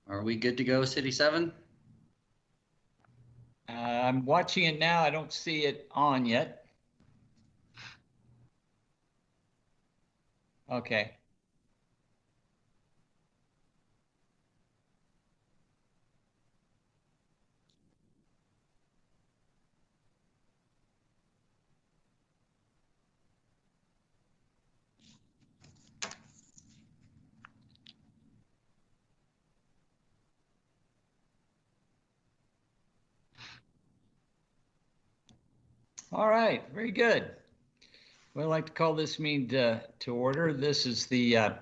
Are we good to go, City 7? I'm watching it now. I don't see it on yet. Okay. All right, very good. Well, I'd like to call this meeting to order. This is the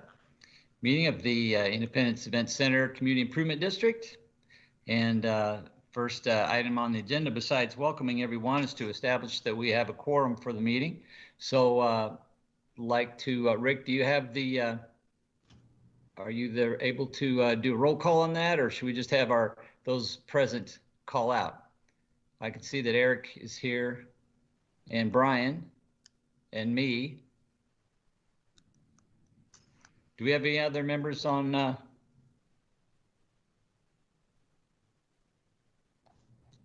meeting of the Independence Event Center Community Improvement District. And first item on the agenda, besides welcoming everyone, is to establish that we have a quorum for the meeting. So like to, Rick, do you have the, are you there able to do a roll call on that, or should we just have those present call out? I can see that Eric is here, and Brian, and me. Do we have any other members on? Do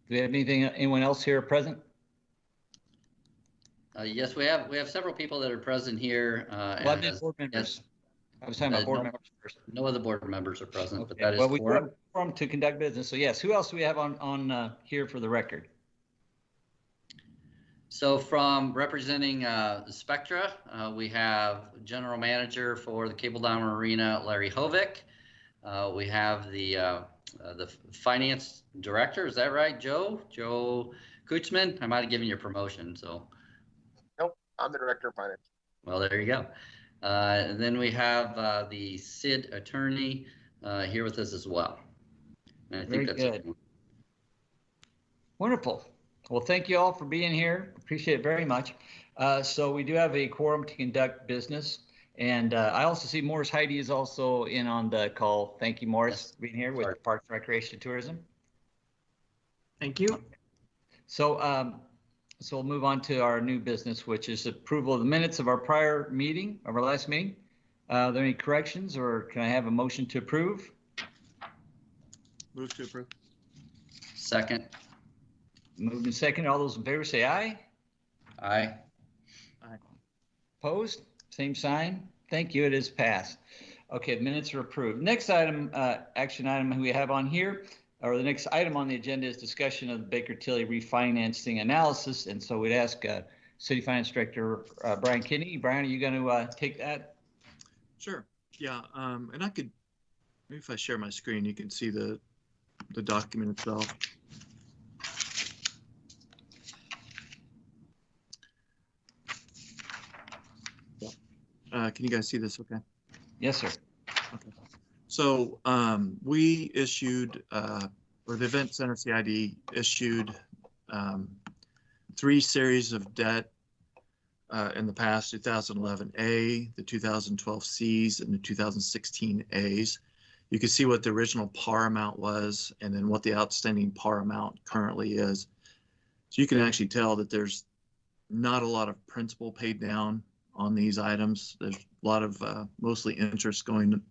we have anyone else here present? Yes, we have several people that are present here. Well, board members. I was talking about board members first. No other board members are present, okay. But that is well, we do have a quorum to conduct business. So yes, who else do we have on here for the record? So from representing Spectra, we have General Manager for the Cable Diamond Arena, Larry Hovick. We have the Finance Director, is that right, Joe? Joe Kuchman? I might have given you a promotion, so. Nope, I'm the Director of Finance. Well, there you go. And then we have the CID Attorney here with us as well. And I think that's good. Wonderful. Well, thank you all for being here. Appreciate it very much. So we do have a quorum to conduct business. And I also see Morris Heidi is also in on the call. Thank you, Morris, for being here with Parks and Recreation and Tourism. Thank you. So, so we'll move on to our new business, which is approval of the minutes of our prior meeting, of our last meeting. Are there any corrections, or can I have a motion to approve? Move to approve. Second. Moved and second. All those in favor say aye. Aye. Aye. Opposed? Same sign. Thank you. It is passed. Okay, the minutes are approved. Next item, action item we have on here, or the next item on the agenda, is discussion of the Baker Tilly refinancing analysis. And so we'd ask City Finance Director Brian Kinney. Brian, are you going to take that? Sure. Yeah. And I could, maybe if I share my screen, you can see the document itself. Can you guys see this okay? Yes, sir. Okay. So we issued, or the Event Center CID issued 3 series of debt in the past: 2011A, the 2012Cs, and the 2016As. You can see what the original par amount was, and then what the outstanding par amount currently is. So you can actually tell that there's not a lot of principal paid down on these items. There's a lot of mostly interest going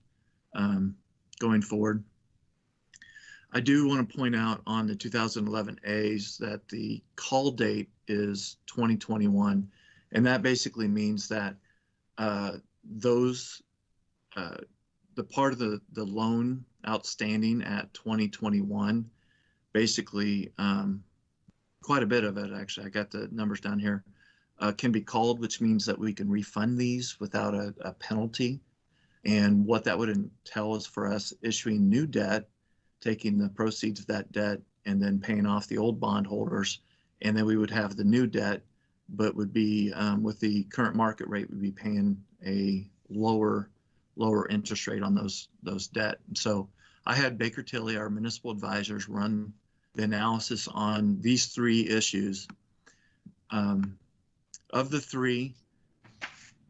forward. I do want to point out on the 2011As that the call date is 2021, and that basically means that the part of the loan outstanding at 2021, basically quite a bit of it, actually, I got the numbers down here, can be called, which means that we can refund these without a penalty. And what that would entail is for us issuing new debt, taking the proceeds of that debt and then paying off the old bondholders. And then we would have the new debt, but would be with the current market rate, we'd be paying a lower interest rate on those debt. So I had Baker Tilly, our municipal advisors, run the analysis on these 3 issues. Of the 3,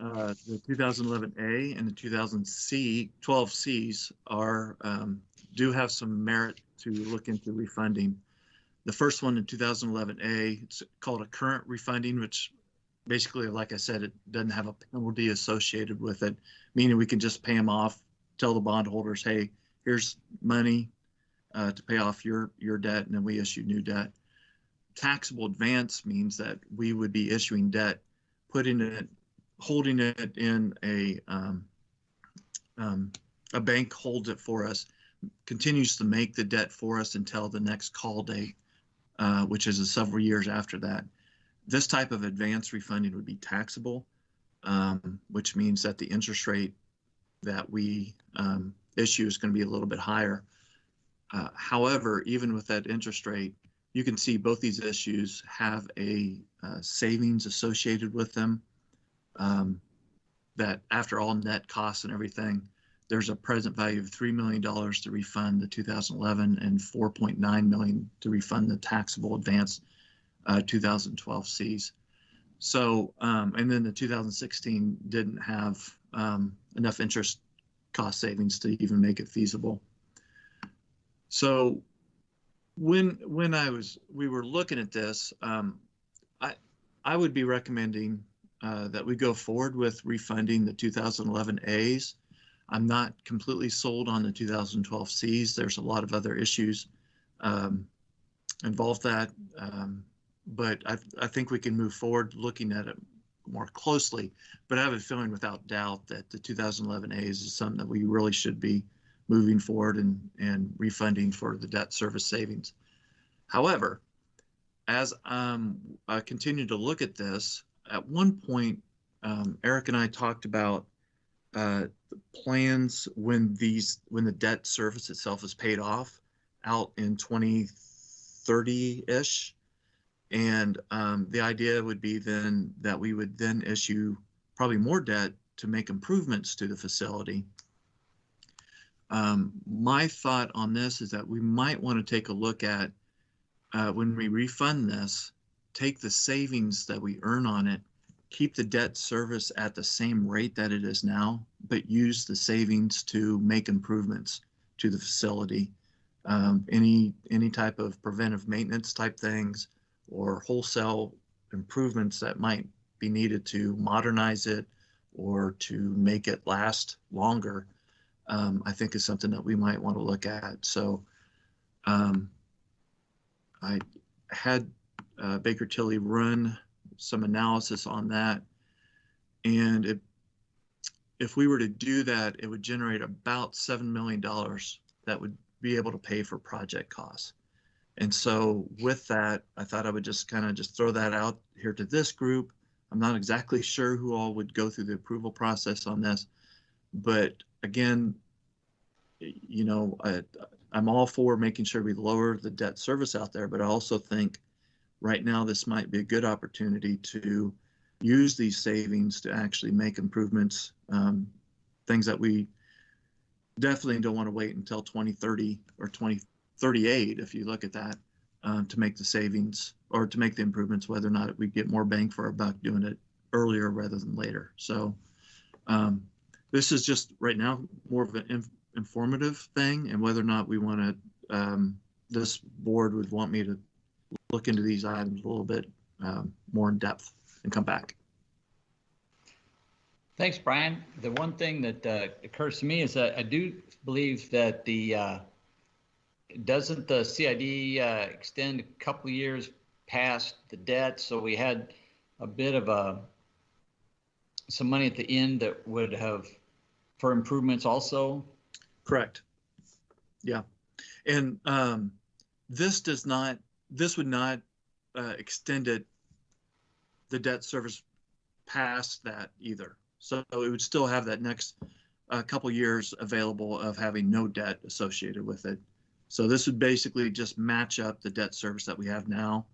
the 2011A and the 2012Cs do have some merit to look into refunding. The first one, in 2011A, it's called a current refunding, which basically, like I said, it doesn't have a penalty associated with it, meaning we can just pay them off, tell the bondholders, hey, here's money to pay off your debt, and then we issue new debt. Taxable advance means that we would be issuing debt, holding it in a bank holds it for us, continues to make the debt for us until the next call date, which is several years after that. This type of advance refunding would be taxable, which means that the interest rate that we issue is going to be a little bit higher. However, even with that interest rate, you can see both these issues have a savings associated with them, that after all net costs and everything, there's a present value of $3 million to refund the 2011 and $4.9 million to refund the taxable advance 2012 Cs. So, and then the 2016 didn't have enough interest cost savings to even make it feasible. So when we were looking at this, I would be recommending that we go forward with refunding the 2011 As. I'm not completely sold on the 2012 Cs. There's a lot of other issues involved that, but I think we can move forward looking at it more closely. But I have a feeling without doubt that the 2011 As is something that we really should be moving forward and refunding for the debt service savings. However, as I continue to look at this, at one point, Eric and I talked about the plans when the debt service itself is paid off out in 2030-ish. And the idea would be then that we would then issue probably more debt to make improvements to the facility. My thought on this is that we might want to take a look at when we refund this, take the savings that we earn on it, keep the debt service at the same rate that it is now, but use the savings to make improvements to the facility. Any type of preventive maintenance type things or wholesale improvements that might be needed to modernize it or to make it last longer, I think is something that we might want to look at. So I had Baker Tilly run some analysis on that, and if we were to do that, it would generate about $7 million that would be able to pay for project costs. And so with that, I thought I would just kind of throw that out here to this group. I'm not exactly sure who all would go through the approval process on this, but again, you know, I'm all for making sure we lower the debt service out there, but I also think right now this might be a good opportunity to use these savings to actually make improvements, things that we definitely don't want to wait until 2030 or 2038, if you look at that, to make the savings or to make the improvements, whether or not we get more bang for our buck doing it earlier rather than later. So this is just right now more of an informative thing, and whether or not we want to, this board would want me to look into these items a little bit more in depth and come back. Thanks, Brian. The one thing that occurs to me is that I do believe that doesn't the CID extend a couple of years past the debt? So we had a bit of some money at the end that would have for improvements also. Correct. Yeah. And this would not extend the debt service past that either. So it would still have that next couple years available of having no debt associated with it. So this would basically just match up the debt service that we have now,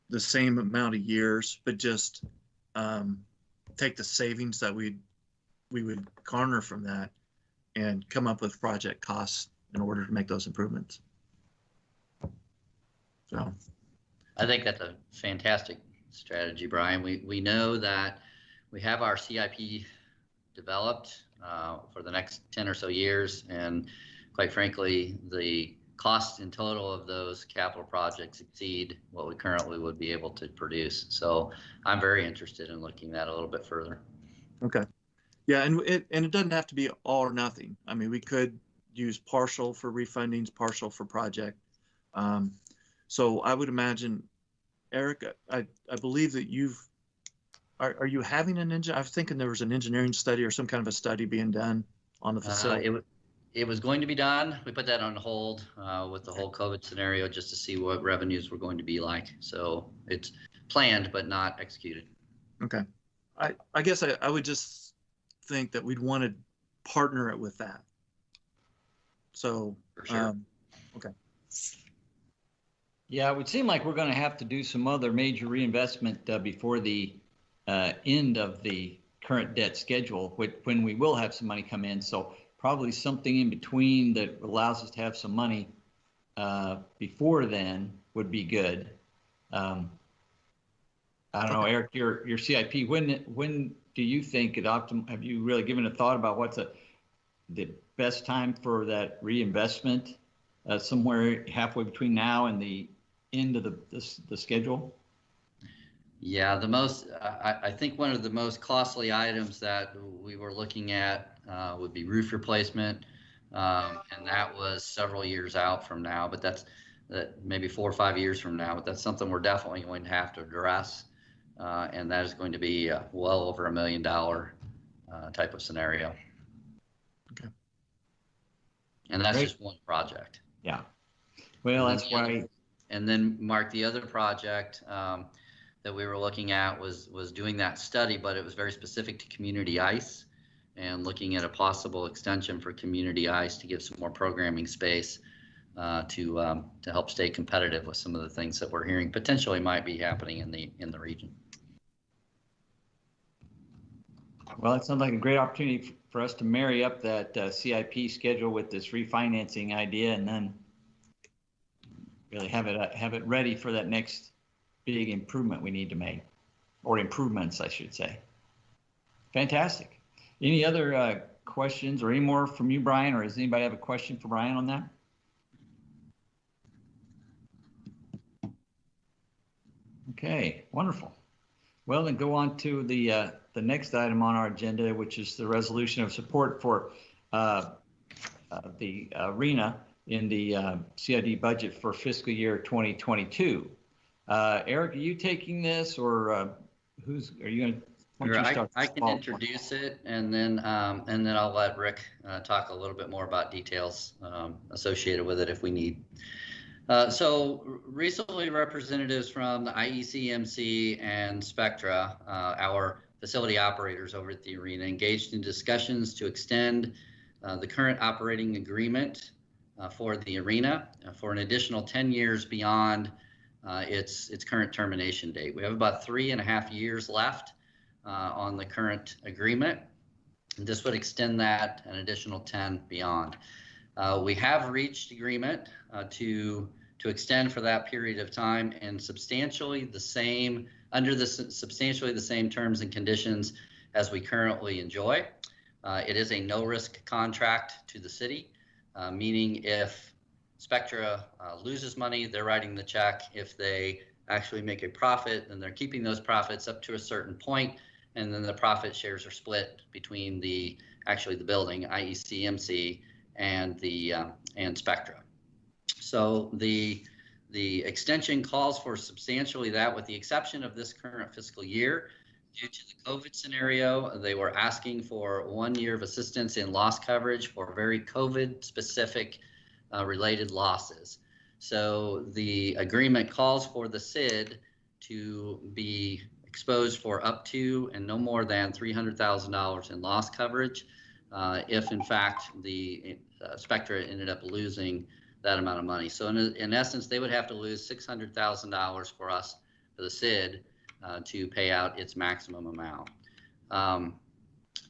the same amount of years, but just take the savings that we would garner from that and come up with project costs in order to make those improvements. So I think that's a fantastic strategy, Brian. We know that we have our CIP developed for the next 10 or so years, and quite frankly, the costs in total of those capital projects exceed what we currently would be able to produce. So I'm very interested in looking at a little bit further. Okay. Yeah, and it doesn't have to be all or nothing. I mean, we could use partial for refundings, partial for project. So I would imagine, Eric, I believe that are you having an engine? I was thinking there was an engineering study or some kind of a study being done on the facility. It was going to be done. We put that on hold with the whole COVID scenario just to see what revenues were going to be like. So it's planned but not executed. Okay. I guess I would just think that we'd want to partner it with that. So, For sure. Okay. Yeah, it would seem like we're going to have to do some other major reinvestment before the end of the current debt schedule, when we will have some money come in. So probably something in between that allows us to have some money before then would be good. I don't know, Eric, your CIP, when do you think it have you really given a thought about what's the best time for that reinvestment somewhere halfway between now and the end of the schedule? Yeah, I think one of the most costly items that we were looking at would be roof replacement, and that was several years out from now, but that's maybe 4 or 5 years from now, but that's something we're definitely going to have to address, and that is going to be well over $1 million type of scenario. Okay. And that's just one project. Yeah. Well, that's why. And then, Mark, the other project that we were looking at was doing that study, but it was very specific to community ice and looking at a possible extension for community ice to give some more programming space to help stay competitive with some of the things that we're hearing potentially might be happening in the region. Well, it sounds like a great opportunity for us to marry up that CIP schedule with this refinancing idea, and then really have it ready for that next big improvement we need to make, or improvements, I should say. Fantastic. Any other questions or any more from you, Brian, or does anybody have a question for Brian on that? Okay, wonderful. Well, then go on to the next item on our agenda, which is the resolution of support for the arena in the CID budget for fiscal year 2022. Eric, are you taking this, or are you going to? I can introduce it, and then I'll let Rick talk a little bit more about details associated with it if we need. So recently, representatives from the IEC, MC, and Spectra, our facility operators over at the arena, engaged in discussions to extend the current operating agreement for the arena for an additional 10 years beyond its current termination date. We have about 3.5 years left on the current agreement. This would extend that an additional 10 beyond. We have reached agreement to extend for that period of time and substantially the same terms and conditions as we currently enjoy. It is a no-risk contract to the city, meaning if Spectra loses money, they're writing the check. If they actually make a profit, then they're keeping those profits up to a certain point, and then the profit shares are split between the building, IEC, MC, and Spectra. So the extension calls for substantially that, with the exception of this current fiscal year. Due to the COVID scenario, they were asking for 1 year of assistance in loss coverage for very COVID-specific related losses. So the agreement calls for the CID to be exposed for up to and no more than $300,000 in loss coverage if, in fact, the Spectra ended up losing that amount of money. So in essence, they would have to lose $600,000 for us, for the CID, to pay out its maximum amount.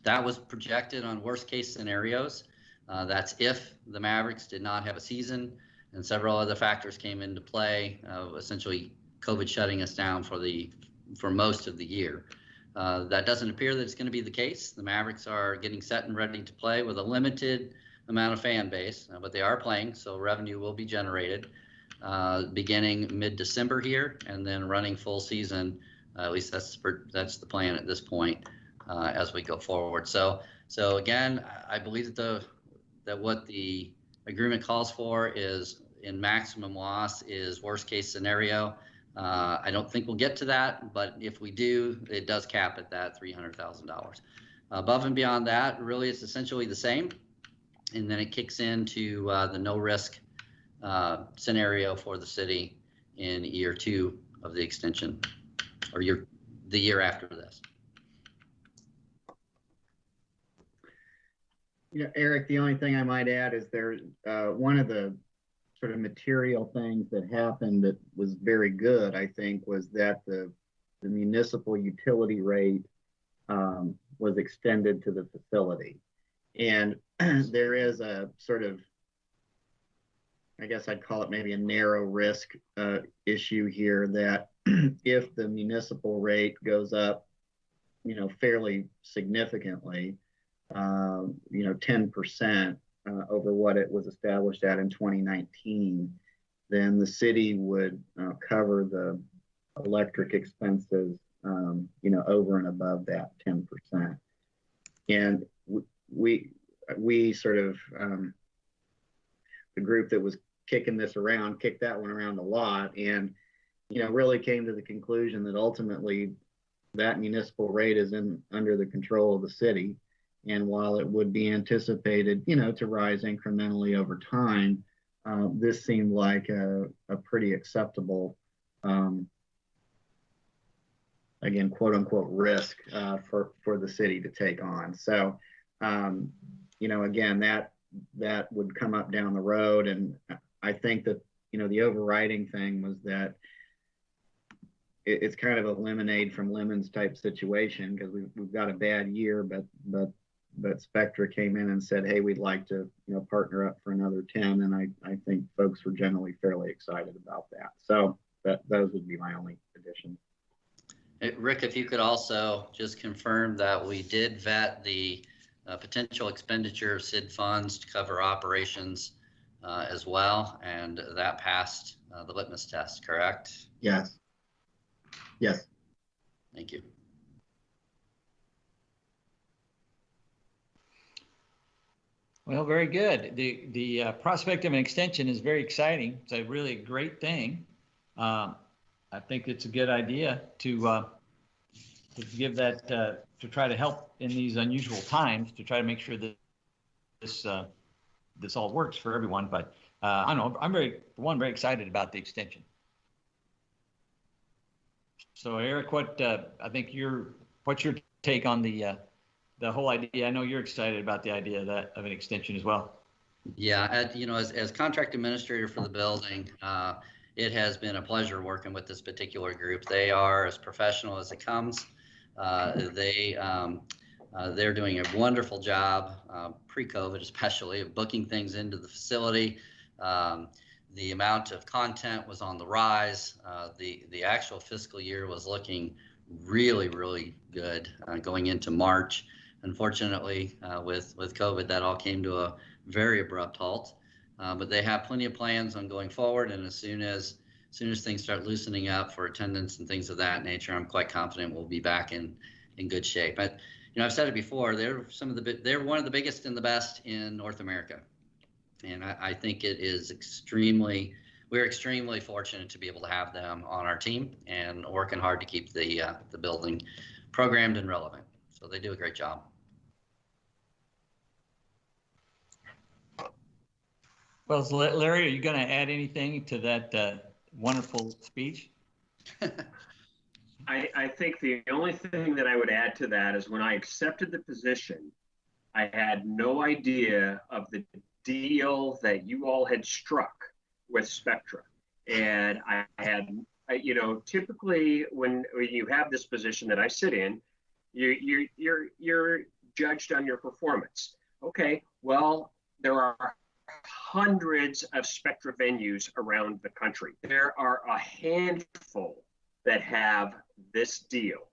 That was projected on worst case scenarios. That's if the Mavericks did not have a season and several other factors came into play, essentially COVID shutting us down for most of the year. That doesn't appear that it's going to be the case. The Mavericks are getting set and ready to play with a limited amount of fan base, but they are playing, so revenue will be generated beginning mid-December here, and then running full season. At least that's the plan at this point as we go forward. So again, I believe that what the agreement calls for is in maximum loss is worst case scenario. I don't think we'll get to that, but if we do, it does cap at that $300,000. Above and beyond that, really, it's essentially the same. And then it kicks into the no risk scenario for the city in year 2 of the extension, or the year after this. Yeah, Eric, the only thing I might add is there, one of the sort of material things that happened that was very good, I think, was that the municipal utility rate was extended to the facility. And there is a sort of, I guess I'd call it maybe a narrow risk issue here, that if the municipal rate goes up, fairly significantly, 10% over what it was established at in 2019, then the city would cover the electric expenses, over and above that 10%. And we sort of, the group that was kicking this around, kicked that one around a lot, and, really came to the conclusion that ultimately that municipal rate is under the control of the city. And while it would be anticipated, to rise incrementally over time, this seemed like a pretty acceptable, again, quote unquote, risk for the city to take on. So, again, that would come up down the road. And I think that, the overriding thing was that it's kind of a lemonade from lemons type situation, because we've got a bad year, but Spectra came in and said, hey, we'd like to, partner up for another 10. And I think folks were generally fairly excited about that. So those would be my only addition. Hey, Rick, if you could also just confirm that we did vet the potential expenditure of CID funds to cover operations as well, and that passed the litmus test, correct? Yes. Yes. Thank you. Well, very good. The prospect of an extension is very exciting. It's a really great thing. I think it's a good idea to give that, to try to help in these unusual times, to try to make sure that this all works for everyone. But I don't know, I'm very excited about the extension. So Eric, what's your take on the whole idea? I know you're excited about the idea of an extension as well. Yeah, as contract administrator for the building, it has been a pleasure working with this particular group. They are as professional as it comes. They're doing a wonderful job, pre-COVID especially, of booking things into the facility. The amount of content was on the rise. The actual fiscal year was looking really, really good going into March. Unfortunately, with COVID, that all came to a very abrupt halt. But they have plenty of plans on going forward, and as soon as things start loosening up for attendance and things of that nature, I'm quite confident we'll be back in good shape. But I've said it before, they're one of the biggest and the best in North America, and I think we're extremely fortunate to be able to have them on our team and working hard to keep the building programmed and relevant. So they do a great job. Well, Larry, are you going to add anything to that wonderful speech? I think the only thing that I would add to that is when I accepted the position, I had no idea of the deal that you all had struck with Spectra. And I had, typically when you have this position that I sit in, you're judged on your performance. Okay, well, there are hundreds of Spectra venues around the country. There are a handful that have this deal.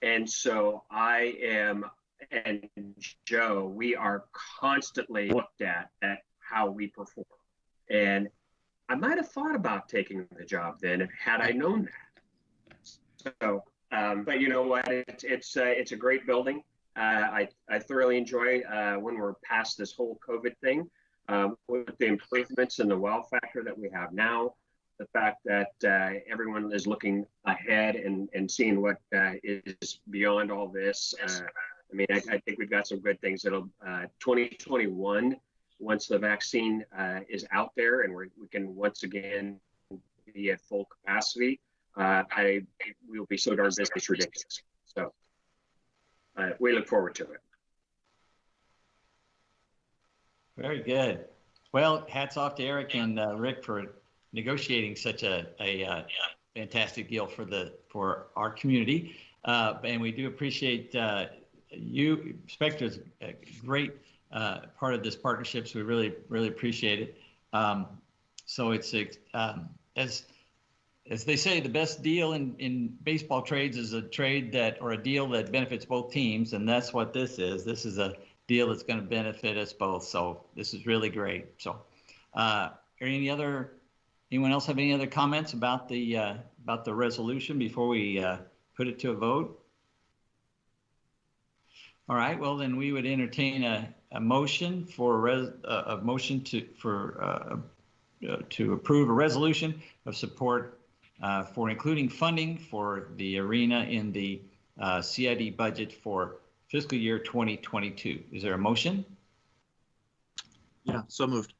And so I am, and Joe, we are constantly looked at how we perform. And I might have thought about taking the job then had I known that. So, but you know what? It's a great building. I thoroughly enjoy when we're past this whole COVID thing. with the improvements in the wow factor that we have now, the fact that everyone is looking ahead and seeing what is beyond all this. I mean, I think we've got some good things that'll 2021, once the vaccine is out there and we can once again be at full capacity, we'll be so darn busy, it's ridiculous. So we look forward to it. Very good. Well, hats off to Eric and Rick for negotiating such a fantastic deal for our community, and we do appreciate you. Spectra is a great part of this partnership, so we really appreciate it. So it's as they say, the best deal in baseball trades is a deal that benefits both teams, and that's what this is. This is a deal that's going to benefit us both. So this is really great. So, anyone else have any other comments about the resolution before we put it to a vote? All right. Well, then we would entertain a motion to approve a resolution of support for including funding for the arena in the CID budget for fiscal year 2022. Is there a motion? Yeah, so moved.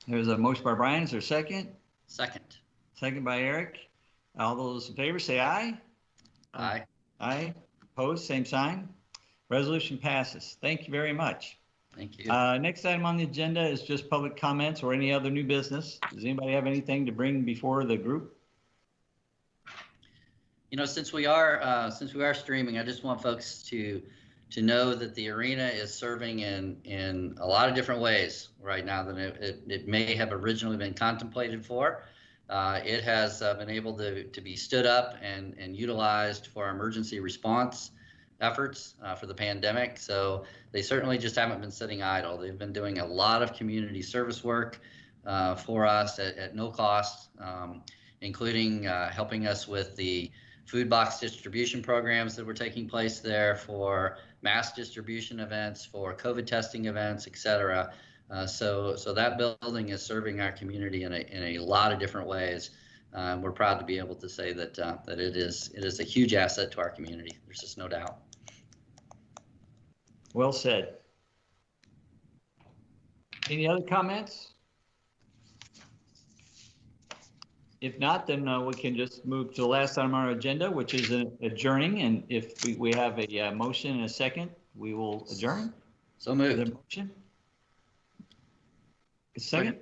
There's a motion by Brian. Is there a second? Second. Second by Eric. All those in favor say aye. Aye. Aye. Opposed, same sign. Resolution passes. Thank you very much. Thank you. Next item on the agenda is just public comments or any other new business. Does anybody have anything to bring before the group? You know, since we are streaming, I just want folks to know that the arena is serving in a lot of different ways right now than it may have originally been contemplated for. It has been able to be stood up and utilized for emergency response efforts for the pandemic. So they certainly just haven't been sitting idle. They've been doing a lot of community service work for us at no cost, including helping us with the food box distribution programs that were taking place there, for mass distribution events, for COVID testing events, et cetera. So that building is serving our community in a lot of different ways. We're proud to be able to say that it is a huge asset to our community. There's just no doubt. Well said. Any other comments? If not, then we can just move to the last item on our agenda, which is adjourning. And if we have a motion and a second, we will adjourn. So moved. Motion. A second.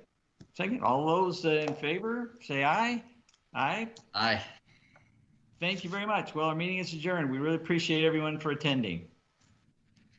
Second. All those in favor, say aye. Aye. Aye. Thank you very much. Well, our meeting is adjourned. We really appreciate everyone for attending.